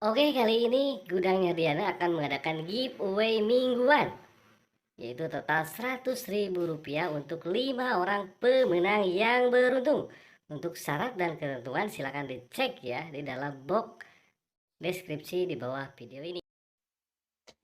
Oke, kali ini Gudang Herdiana akan mengadakan giveaway mingguan, yaitu total Rp100.000 untuk 5 orang pemenang yang beruntung. Untuk syarat dan ketentuan silahkan dicek ya di dalam box deskripsi di bawah video ini.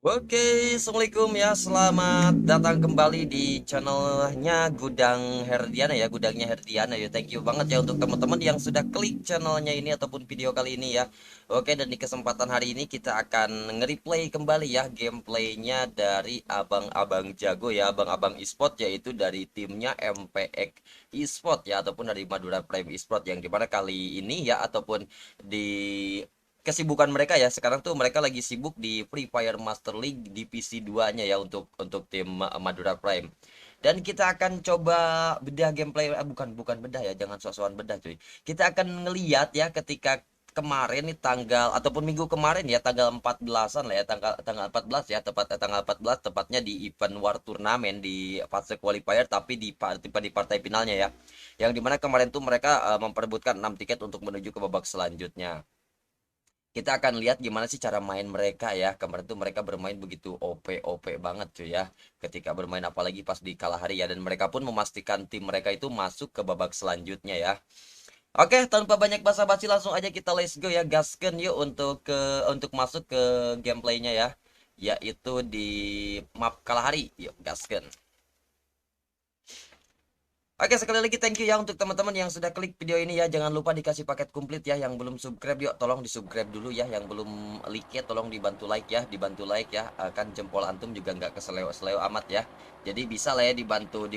Oke, assalamualaikum ya. Selamat datang kembali di channelnya Gudang Herdiana ya, gudangnya Herdiana ya. Thank you banget ya untuk teman-teman yang sudah klik channelnya ini ataupun video kali ini ya. Oke, dan di kesempatan hari ini kita akan nge-replay kembali ya gameplaynya dari abang-abang jago ya, abang-abang e-sport, yaitu dari timnya MPX e-sport ya, ataupun dari Madura Prime e-sport, yang dimana kali ini ya, ataupun di kesibukan mereka ya sekarang tuh, mereka lagi sibuk di Free Fire Master League divisi 2-nya ya, untuk tim Madura Prime. Dan kita akan coba bedah gameplay, bukan bukan bedah ya, jangan sok-sokan bedah cuy. Kita akan ngeliat ya ketika kemarin nih, tanggal ataupun minggu kemarin ya, tanggal 14-an lah ya, tanggal tanggal 14 ya, tanggal 14 tepatnya, di event war turnamen di fase qualifier, tapi di partai finalnya ya. Yang dimana kemarin tuh mereka memperebutkan 6 tiket untuk menuju ke babak selanjutnya. Kita akan lihat gimana sih cara main mereka ya. Kemarin tuh mereka bermain begitu OP banget cuy ya. Ketika bermain, apalagi pas di kalah hari ya. Dan mereka pun memastikan tim mereka itu masuk ke babak selanjutnya ya. Oke, tanpa banyak basa-basi langsung aja kita let's go ya. Gasken yuk untuk masuk ke gameplaynya ya. Yaitu di map Kalahari. Yuk gasken. Oke, sekali lagi thank you ya untuk teman-teman yang sudah klik video ini ya. Jangan lupa dikasih paket komplit ya. Yang belum subscribe yuk tolong di subscribe dulu ya. Yang belum like ya tolong dibantu like ya. Dibantu like ya. Kan jempol antum juga nggak keseleo-seleo amat ya. Jadi bisa lah ya, dibantu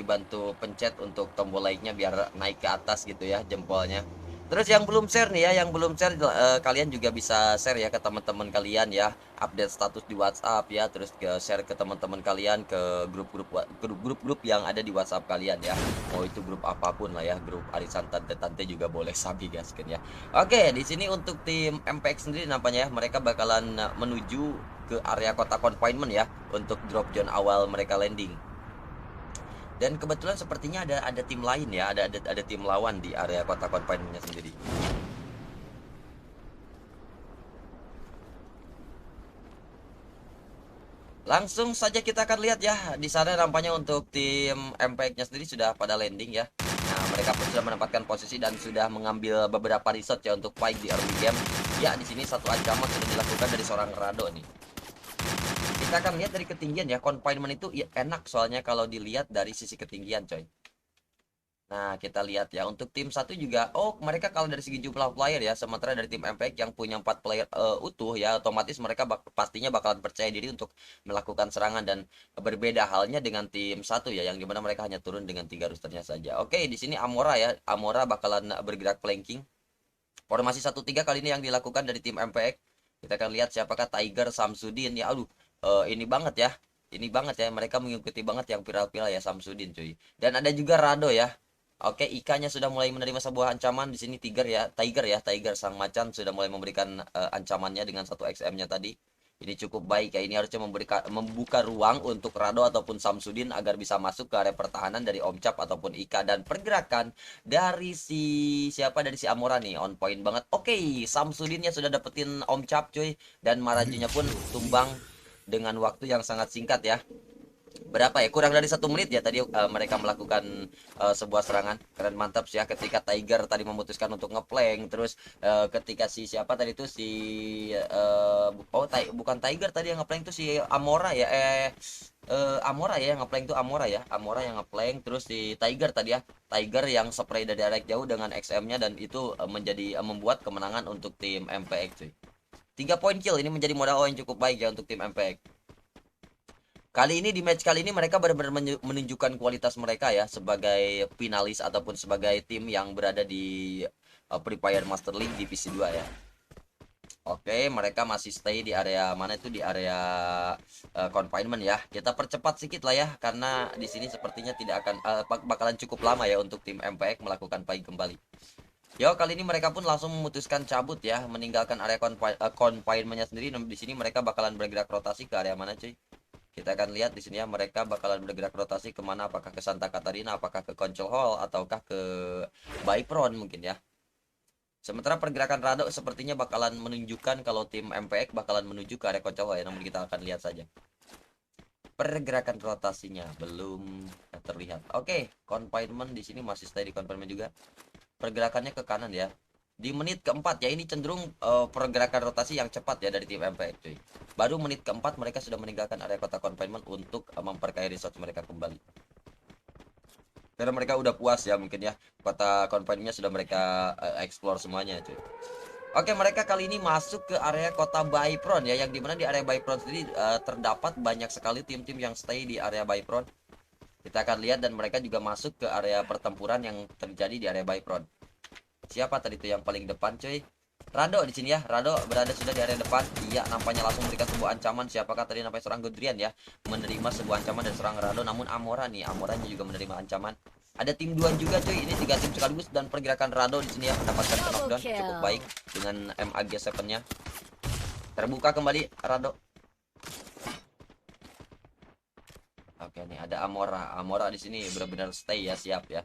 pencet untuk tombol like-nya biar naik ke atas gitu ya jempolnya. Terus yang belum share nih ya, yang belum share, kalian juga bisa share ya ke teman-teman kalian ya, update status di WhatsApp ya, terus share ke teman-teman kalian ke grup-grup yang ada di WhatsApp kalian ya. Mau itu grup apapun lah ya, grup arisan tante-tante juga boleh, sabi gasken ya. Oke, di sini untuk tim MPX sendiri nampaknya ya, mereka bakalan menuju ke area kota confinement ya, untuk drop zone awal mereka landing. Dan kebetulan sepertinya ada tim lain ya, ada tim lawan di area kota confinement-nya sendiri. Langsung saja kita akan lihat ya. Di sana nampaknya untuk tim MPX-nya sendiri sudah pada landing ya. Nah, mereka pun sudah menempatkan posisi dan sudah mengambil beberapa resource ya untuk fight di early game. Ya, di sini satu ancaman sudah dilakukan dari seorang Rado nih. Kita akan lihat dari ketinggian ya. Confinement itu ya, enak soalnya kalau dilihat dari sisi ketinggian, coy. Nah, kita lihat ya untuk tim satu juga. Oh, mereka kalau dari segi jumlah player ya, sementara dari tim MPX yang punya 4 player utuh ya, otomatis mereka pastinya bakalan percaya diri untuk melakukan serangan. Dan berbeda halnya dengan tim satu ya, yang dimana mereka hanya turun dengan 3 roosternya saja. Oke, di sini Amora ya, Amora bakalan bergerak flanking. Formasi 1-3 kali ini yang dilakukan dari tim MPX. Kita akan lihat siapakah Tiger Samsudin ya. Aduh, ini banget ya. Ini banget ya, mereka mengikuti banget yang viral-viral ya, Samsudin cuy. Dan ada juga Rado ya. Oke, Ikanya sudah mulai menerima sebuah ancaman di sini. Tiger sang macan sudah mulai memberikan ancamannya dengan 1 XM-nya tadi. Ini cukup baik ya. Ini harusnya membuka ruang untuk Rado ataupun Samsudin agar bisa masuk ke area pertahanan dari Om Cap ataupun Ika. Dan pergerakan dari si Amora nih on point banget. Oke, Samsudinnya sudah dapetin Om Cap cuy, dan Marajunya pun tumbang dengan waktu yang sangat singkat ya. Berapa ya, kurang dari 1 menit ya tadi mereka melakukan sebuah serangan keren mantap sih ya, ketika Tiger tadi memutuskan untuk ngeplank. Terus ketika si siapa tadi tuh si bukan Tiger tadi yang ngeplank tuh, si Amora ya, Amora ya yang ngeplank tuh, Amora yang ngeplank. Terus si Tiger tadi ya, Tiger yang spray dari jarak jauh dengan XM-nya, dan itu membuat kemenangan untuk tim MPX cuy. 3 poin kill ini menjadi modal yang cukup baik ya untuk tim MPX. Kali ini, di match kali ini, mereka benar-benar menunjukkan kualitas mereka ya sebagai finalis ataupun sebagai tim yang berada di Free Fire Master League divisi 2 ya. Oke, mereka masih stay di area mana itu, di area confinement ya. Kita percepat sedikit lah ya, karena di sini sepertinya tidak akan bakalan cukup lama ya untuk tim MPX melakukan fight kembali. Yo, kali ini mereka pun langsung memutuskan cabut ya, meninggalkan area confinement-nya sendiri. Di sini mereka bakalan bergerak rotasi ke area mana cuy? Kita akan lihat di sini ya, mereka bakalan bergerak rotasi kemana, apakah ke Santa Catarina, apakah ke Control Hall, ataukah ke Bypron mungkin ya. Sementara pergerakan Rado sepertinya bakalan menunjukkan kalau tim MPX bakalan menuju ke area Kocoho ya, namun kita akan lihat saja. Pergerakan rotasinya belum terlihat. Oke, confinement di sini masih stay di confinement juga. Pergerakannya ke kanan ya. Di menit keempat ya, ini cenderung pergerakan rotasi yang cepat ya dari tim MPX cuy. Baru menit keempat mereka sudah meninggalkan area kota confinement untuk memperkaya resource mereka kembali. Karena mereka udah puas ya mungkin ya. Kota confinementnya sudah mereka explore semuanya cuy. Oke, mereka kali ini masuk ke area kota Baipron ya, yang dimana di area Baipron sendiri terdapat banyak sekali tim-tim yang stay di area Baipron. Kita akan lihat dan mereka juga masuk ke area pertempuran yang terjadi di area Baipron. Siapa tadi tuh yang paling depan, cuy? Rado di sini ya. Rado berada sudah di area depan. Iya, nampaknya langsung memberikan sebuah ancaman. Siapakah tadi nampaknya seorang Godrian ya, menerima sebuah ancaman dari seorang Rado. Namun Amora nih, Amoranya juga menerima ancaman. Ada tim duan juga cuy, ini 3 tim sekaligus dan pergerakan Rado di sini ya mendapatkan knockdown cukup baik dengan MAG7-nya. Terbuka kembali Rado. Oke nih ada Amora. Amora di sini benar-benar stay ya, siap ya.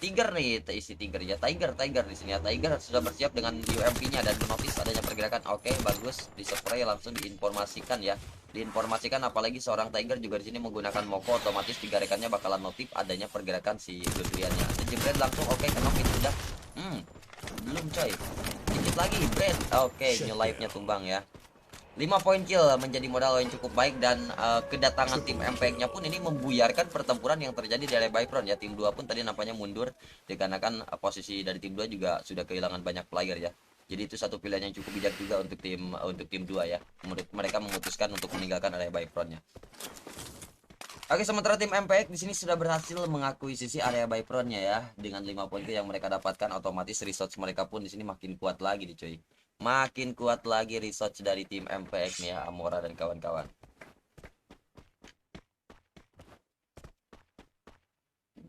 Tiger nih, isi Tiger ya. Tiger di sini ya. Tiger sudah bersiap dengan UMP-nya dan notice adanya pergerakan. Oke, bagus. Di spray langsung diinformasikan ya. Diinformasikan apalagi seorang Tiger juga di sini menggunakan Moko, otomatis 3 rekannya bakalan notif adanya pergerakan si Godriannya. Ada jebret langsung, oke, kenopit sudah. Belum coy. Dikit lagi, Brand. Oke, new life-nya tumbang ya. 5 poin kill menjadi modal yang cukup baik dan kedatangan tim MPX-nya pun ini membuyarkan pertempuran yang terjadi di area Baipron ya. Tim 2 pun tadi nampaknya mundur dikarenakan posisi dari tim 2 juga sudah kehilangan banyak player ya. Jadi itu satu pilihan yang cukup bijak juga untuk tim 2 ya. Mereka memutuskan untuk meninggalkan area Baipronnya. Oke, sementara tim MPX di sini sudah berhasil mengakuisisi area Baipronnya ya. Dengan 5 poin yang mereka dapatkan, otomatis resource mereka pun di sini makin kuat lagi nih cuy. Makin kuat lagi research dari tim MPX nih ya, Amora dan kawan-kawan.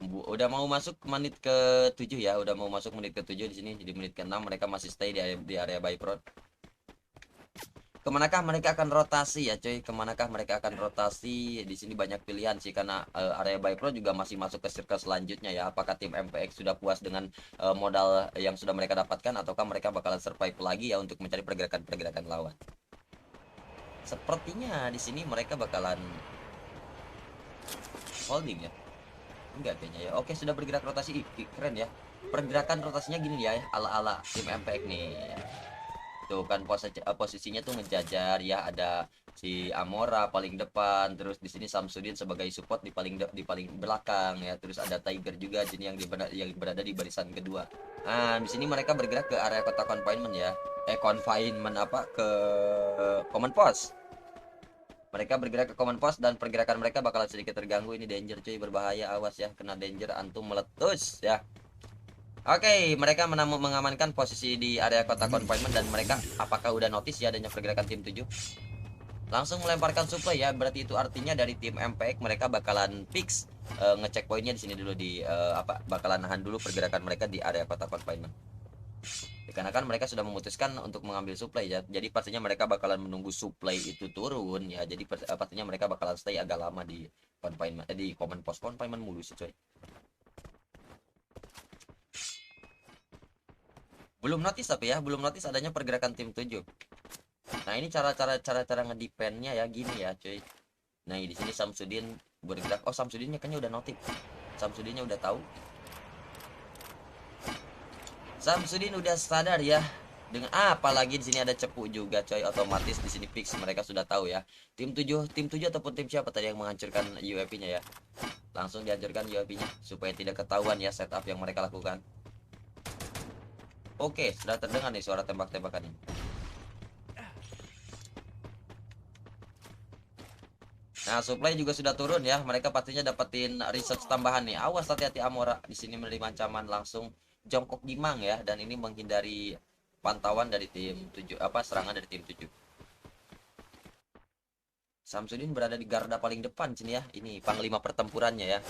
Udah mau masuk menit ke-7 ya, udah mau masuk menit ke-7 di sini. Jadi menit ke-6 mereka masih stay di area Baipron. Kemanakah mereka akan rotasi ya cuy? Kemanakah mereka akan rotasi? Di sini banyak pilihan sih karena area Baipro juga masih masuk ke circle selanjutnya ya. Apakah tim MPX sudah puas dengan modal yang sudah mereka dapatkan ataukah mereka bakalan survive lagi ya untuk mencari pergerakan-pergerakan lawan? Sepertinya di sini mereka bakalan holding ya. Enggak kayaknya ya. Oke, sudah bergerak rotasi. Ih, keren ya. Pergerakan rotasinya gini ya, ala-ala tim MPX nih. Tuh kan posisinya tuh ngejajar ya, ada si Amora paling depan, terus di sini Samsudin sebagai support di paling belakang ya, terus ada Tiger juga jadi yang berada di barisan kedua. Nah, di sini mereka bergerak ke area kota confinement ya. Confinement apa ke command post. Mereka bergerak ke command post dan pergerakan mereka bakalan sedikit terganggu. Ini danger cuy, berbahaya, awas ya, kena danger antum meletus ya. Oke, mereka mengamankan posisi di area kota confinement dan mereka apakah udah notice ya adanya pergerakan tim 7? Langsung melemparkan supply ya, berarti itu artinya dari tim MPX mereka bakalan fix ngecek poinnya di sini dulu bakalan nahan dulu pergerakan mereka di area kota confinement. Dikarenakan mereka sudah memutuskan untuk mengambil supply ya. Jadi pastinya mereka bakalan menunggu supply itu turun ya. Jadi pastinya mereka bakalan stay agak lama di confinement di command post confinement mulu sih coy. Belum notice tapi ya, belum notice adanya pergerakan tim 7. Nah, ini cara ngedependnya ya gini ya, cuy. Nah, di sini Samsudin bergerak. Oh, Samsudinnya kayaknya udah notif. Samsudinnya udah tahu. Samsudin udah sadar ya. Dengan apalagi di sini ada cepu juga, coy. Otomatis di sini fix mereka sudah tahu ya. Tim 7 ataupun tim siapa tadi yang menghancurkan UAV-nya ya. Langsung dihancurkan UAV-nya supaya tidak ketahuan ya setup yang mereka lakukan. Oke, sudah terdengar nih suara tembak-tembakan ini. Nah, supply juga sudah turun ya. Mereka pastinya dapetin research tambahan nih. Awas, hati-hati Amora di sini menerima ancaman langsung jongkok gimang ya, dan ini menghindari pantauan dari tim 7 serangan dari tim 7. Samsudin berada di garda paling depan sini ya. Ini panglima pertempurannya ya.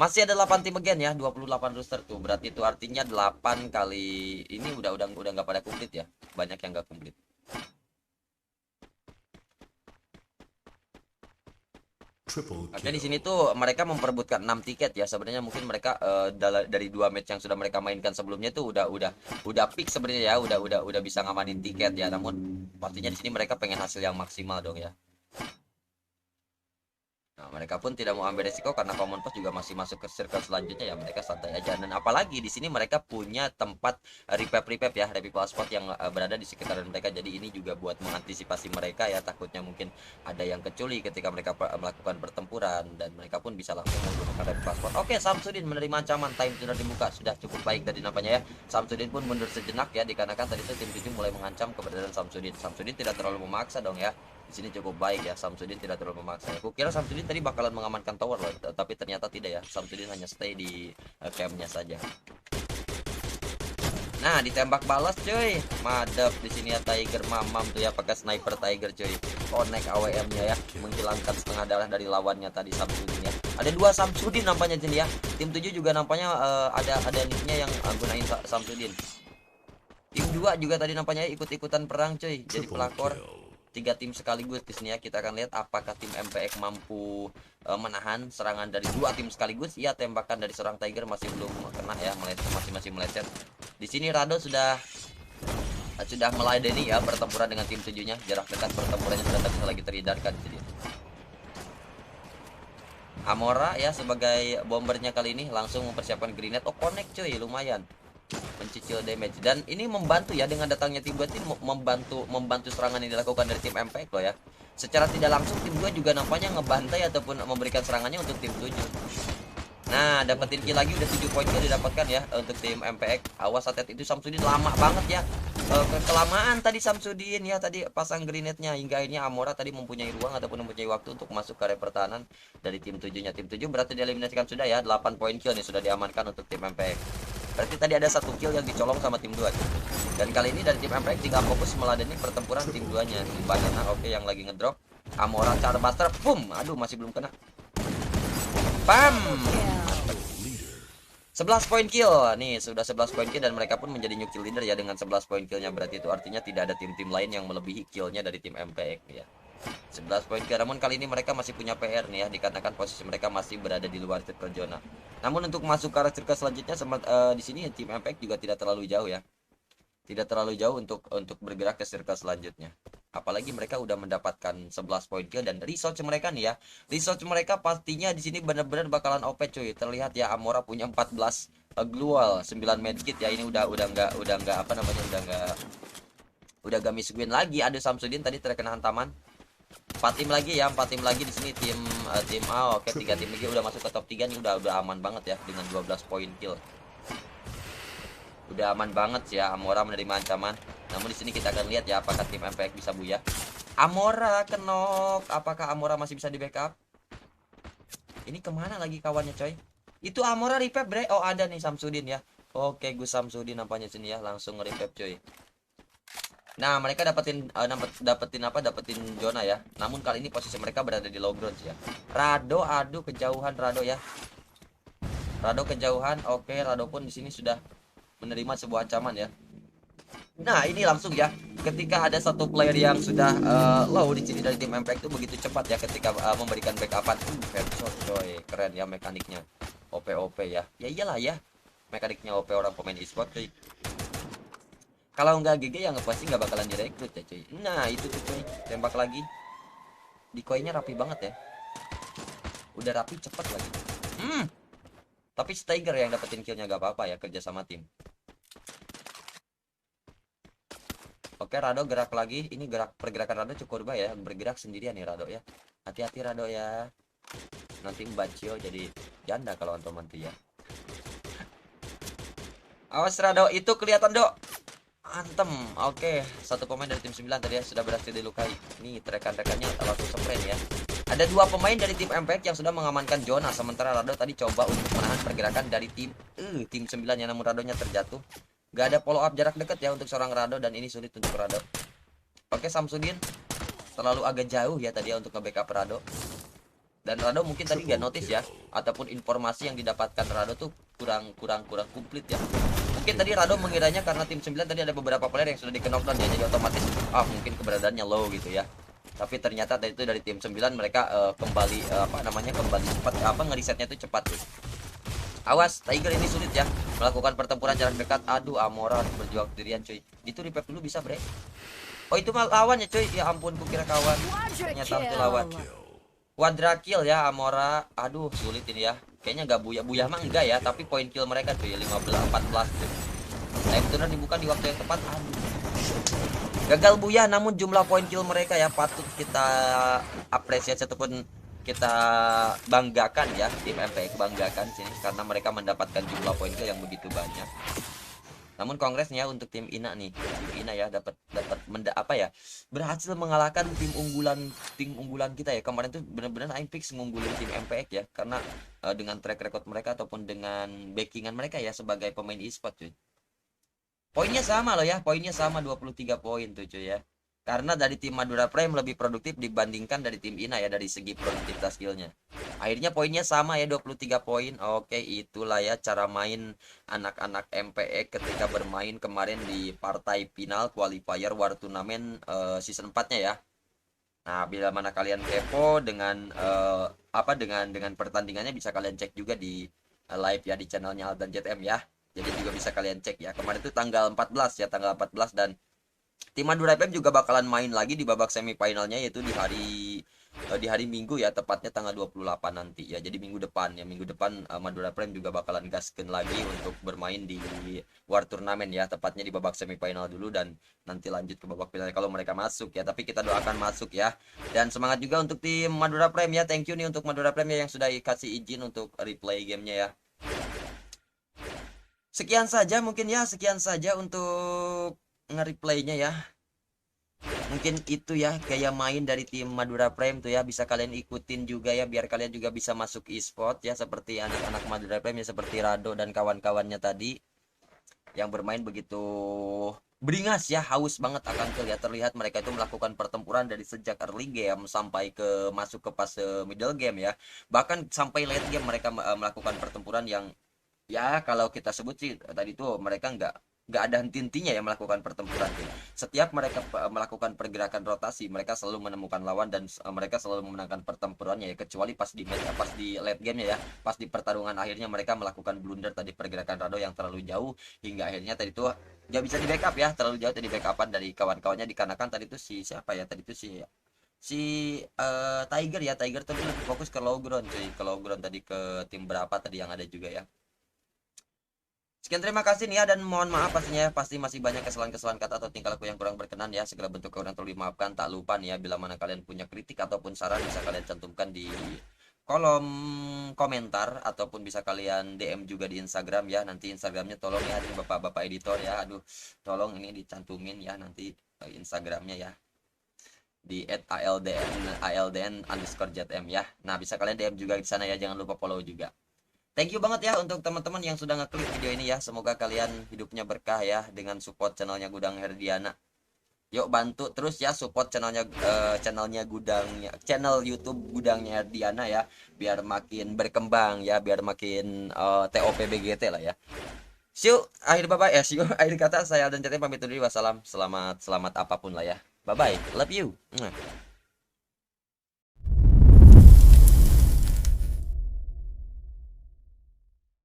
Masih ada 8 tim again ya, 28 roster tuh. Berarti itu artinya 8 kali ini udah nggak pada komplit ya. Banyak yang nggak komplit. Oke, di sini tuh mereka memperebutkan 6 tiket ya. Sebenarnya mungkin mereka dari 2 match yang sudah mereka mainkan sebelumnya tuh udah pick sebenarnya ya, udah bisa ngamanin tiket ya. Namun pastinya di sini mereka pengen hasil yang maksimal dong ya. Nah, mereka pun tidak mau ambil resiko karena Common Post juga masih masuk ke circle selanjutnya ya. Mereka santai aja. Dan apalagi di sini mereka punya tempat revive ya, revival spot yang berada di sekitaran mereka. Jadi ini juga buat mengantisipasi mereka ya. Takutnya mungkin ada yang kecuali ketika mereka melakukan pertempuran, dan mereka pun bisa langsung menggunakan revival spot. Oke, Samsudin menerima ancaman. Time sudah dibuka, sudah cukup baik tadi nampaknya ya. Samsudin pun mundur sejenak ya, dikarenakan tadi itu tim 7 mulai mengancam keberadaan Samsudin. Samsudin tidak terlalu memaksa dong ya. Di sini cukup baik ya, Samsudin tidak terlalu memaksa. Aku kira Samsudin tadi bakalan mengamankan tower loh, tapi ternyata tidak ya. Samsudin hanya stay di campnya saja. Nah, ditembak balas cuy. Madep di sini ya, Tiger mamam tuh ya, pakai sniper Tiger cuy. Connect AWM-nya ya, menghilangkan setengah darah dari lawannya tadi Samsudin ya. Ada 2 Samsudin nampaknya sini ya. Tim 7 juga nampaknya ada nicknya yang gunain Samsudin. Tim 2 juga tadi nampaknya ikut-ikutan perang cuy, jadi pelakor. 3 tim sekaligus di sini ya. Kita akan lihat apakah tim MPX mampu menahan serangan dari 2 tim sekaligus. Ya, tembakan dari seorang Tiger masih belum kena ya, masih meleset. Di sini Rado sudah meladeni ya pertempuran dengan tim 7-nya. Jarak dekat pertempurannya sudah tak bisa lagi terhindarkan di sini. Amora ya sebagai bombernya kali ini langsung mempersiapkan grenade. Oh, connect cuy, lumayan mencicil damage, dan ini membantu ya dengan datangnya tim 2 tim membantu serangan yang dilakukan dari tim MPX loh ya. Secara tidak langsung tim 2 juga nampaknya ngebantai ataupun memberikan serangannya untuk tim 7. Nah, dapetin kill lagi, udah 7 poin kill didapatkan ya untuk tim MPX. Awas saat itu Samsudin lama banget ya. Kelamaan tadi Samsudin ya, tadi pasang grenade-nya, hingga akhirnya Amora tadi mempunyai ruang ataupun mempunyai waktu untuk masuk ke area pertahanan dari tim 7-nya. Tim 7 berarti dieliminasikan sudah ya, 8 poin kill nih sudah diamankan untuk tim MPX. Berarti tadi ada 1 kill yang dicolong sama tim 2. Dan kali ini dari tim MPX tinggal fokus meladeni pertempuran tim 2-nya. Banana oke yang lagi ngedrop. Amora Charbuster, boom. Aduh, masih belum kena. Bam. 11 poin kill. Nih, sudah 11 poin kill dan mereka pun menjadi new kill leader ya dengan 11 poin killnya. Berarti itu artinya tidak ada tim-tim lain yang melebihi killnya dari tim MPX ya. 11 poin kill. Namun kali ini mereka masih punya PR nih ya, dikarenakan posisi mereka masih berada di luar circle zona. Namun untuk masuk ke arah circle selanjutnya di sini tim MPX juga tidak terlalu jauh ya. Tidak terlalu jauh untuk bergerak ke circle selanjutnya. Apalagi mereka udah mendapatkan 11 poin kill dan research mereka nih ya. Research mereka pastinya di sini benar-benar bakalan OP cuy. Terlihat ya Amora punya 14 glual, 9 medkit ya. Ini udah enggak apa namanya, udah gak miss win lagi. Ada Samsudin tadi terkena hantaman. 4 tim lagi ya, 4 tim lagi di sini tim A. Oke, 3 tim lagi udah masuk ke top 3 nih, udah aman banget ya dengan 12 poin kill. Udah aman banget sih ya, Amora menerima ancaman. Namun di sini kita akan lihat ya apakah tim MPX bisa buyah. Amora kenok, apakah Amora masih bisa di backup? Ini kemana lagi kawannya coy? Itu Amora revive bre. Oh, ada nih Samsudin ya. Oke, Gus Samsudin nampaknya sini ya, langsung nge-revive coy. Nah, mereka dapetin zona ya. Namun kali ini posisi mereka berada di low ground ya. Rado, aduh kejauhan Rado ya. Rado kejauhan. Oke, Rado pun di sini sudah menerima sebuah ancaman ya. Nah, ini langsung ya, ketika ada satu player yang sudah low di sini dari tim MPX itu begitu cepat ya ketika memberikan backupan. Headshot coy, keren ya mekaniknya. OP ya. Ya iyalah ya, mekaniknya OP orang pemain e-sport cuy. Kalau nggak GG ya pasti nggak bakalan direkrut ya cuy. Nah, itu tuh cuy, tembak lagi. Decoy-nya rapi banget ya. Udah rapi, cepat lagi. Tapi Tiger yang dapetin killnya, gak apa-apa ya, kerja sama tim. Oke, Rado gerak lagi. Ini pergerakan Rado cukup berbahaya ya. Bergerak sendirian nih Rado ya. Hati-hati Rado ya. Nanti Mbaccio jadi janda kalau antum nanti ya. Awas Rado, itu kelihatan Dok. Antem. Oke, satu pemain dari tim 9 tadi ya sudah berhasil dilukai. Nih rekan-rekannya langsung spray ya. Ada 2 pemain dari tim MPX yang sudah mengamankan zona. Sementara Rado tadi coba untuk menahan pergerakan dari tim 9 ya, namun Radonya terjatuh. Gak ada follow up jarak dekat ya untuk seorang Rado, dan ini sulit untuk Rado. Oke, Samsudin terlalu agak jauh ya tadi ya untuk nge-backup Rado. Dan Rado mungkin tadi gak notice ya, ataupun informasi yang didapatkan Rado tuh kurang komplit ya. Mungkin tadi Rado mengiranya karena tim 9 tadi ada beberapa player yang sudah di knockdown ya, jadi otomatis mungkin keberadaannya low gitu ya. Tapi ternyata tadi itu dari tim 9 mereka kembali kembali cepat ngerisetnya itu cepat tuh. Awas, Tiger ini sulit ya melakukan pertempuran jarak dekat. Aduh, Amora harus berjuang sendirian cuy. Itu revive dulu bisa bre. Oh itu mah lawan ya cuy. Ya ampun, kukira kawan. Ternyata itu lawan. Quadra kill ya Amora. Aduh, sulit ini ya. Kayaknya gak buyah mah enggak ya. Tapi poin kill mereka cuy 15-14 cuy. Time tuner dibuka di waktu yang tepat. Aduh, gagal buyah, namun jumlah poin kill mereka ya patut kita apresiasi ataupun kita banggakan ya. Tim MPX banggakan sini karena mereka mendapatkan jumlah poin kill yang begitu banyak. Namun kongresnya untuk tim Ina nih, tim Ina ya dapat berhasil mengalahkan tim unggulan kita ya. Kemarin tuh benar-benar aing fix ngunggulin tim MPX ya karena dengan track record mereka ataupun dengan backingan mereka ya sebagai pemain e-sport cuy. Poinnya sama loh ya, poinnya sama 23 poin tuh cuy ya. Karena dari tim Madura Prime lebih produktif dibandingkan dari tim Ina ya dari segi produktivitas skillnya. Akhirnya poinnya sama ya 23 poin. Oke, itulah ya cara main anak-anak MPX ketika bermain kemarin di partai final qualifier War Turnamen season 4-nya ya. Nah, bila mana kalian kepo dengan dengan pertandingannya bisa kalian cek juga di live ya di channelnya Aldan ZM ya. Jadi juga bisa kalian cek ya. Kemarin itu tanggal 14 ya, tanggal 14 dan tim Madura FM juga bakalan main lagi di babak semifinalnya yaitu di hari Minggu ya, tepatnya tanggal 28 nanti ya. Jadi minggu depan Madura Prime juga bakalan gasken lagi untuk bermain di War Turnamen ya, tepatnya di babak semifinal dulu dan nanti lanjut ke babak final kalau mereka masuk ya. Tapi kita doakan masuk ya. Dan semangat juga untuk tim Madura Prime ya. Thank you nih untuk Madura Prime ya yang sudah kasih izin untuk replay gamenya ya. Sekian saja untuk nge-replaynya ya. Mungkin itu ya kayak main dari tim Madura Prime tuh ya, bisa kalian ikutin juga ya biar kalian juga bisa masuk e-sport ya seperti anak-anak Madura Prime ya, seperti Rado dan kawan-kawannya tadi yang bermain begitu beringas ya, haus banget akan terlihat mereka itu melakukan pertempuran dari sejak early game sampai ke masuk ke fase middle game ya. Bahkan sampai late game mereka melakukan pertempuran yang ya kalau kita sebut sih tadi tuh mereka nggak ada henti-hentinya ya melakukan pertempuran tuh. Setiap mereka melakukan pergerakan rotasi, mereka selalu menemukan lawan dan mereka selalu memenangkan pertempurannya ya, kecuali pas di late game-nya ya, pas di pertarungan akhirnya mereka melakukan blunder tadi pergerakan Rado yang terlalu jauh hingga akhirnya tadi tuh nggak bisa di backup ya, terlalu jauh tadi backupan dari kawan-kawannya dikarenakan tadi tuh siapa ya tadi tuh Tiger ya, Tiger tadi lebih fokus ke low ground cuy, ke low ground tadi ke tim berapa tadi yang ada juga ya. Sekian terima kasih nih ya dan mohon maaf pastinya pasti masih banyak kesalahan-kesalahan kata atau tingkah laku yang kurang berkenan ya, segala bentuk kekurangan perlu dimaafkan. Tak lupa nih ya bila mana kalian punya kritik ataupun saran bisa kalian cantumkan di kolom komentar ataupun bisa kalian DM juga di Instagram ya. Nanti Instagramnya tolong ya bapak-bapak editor ya, aduh tolong ini dicantumin ya nanti Instagramnya ya di @aldn_zm ya. Nah bisa kalian DM juga di sana ya, jangan lupa follow juga. Thank you banget ya untuk teman-teman yang sudah ngeklik video ini ya. Semoga kalian hidupnya berkah ya dengan support channelnya Gudang Herdiana. Yuk bantu terus ya support channel YouTube Gudangnya Herdiana ya, biar makin berkembang ya, biar makin TOPBGT lah ya. See you akhir kata saya dan pamit undur diri. Wassalam, selamat apapun lah ya. Bye bye, love you.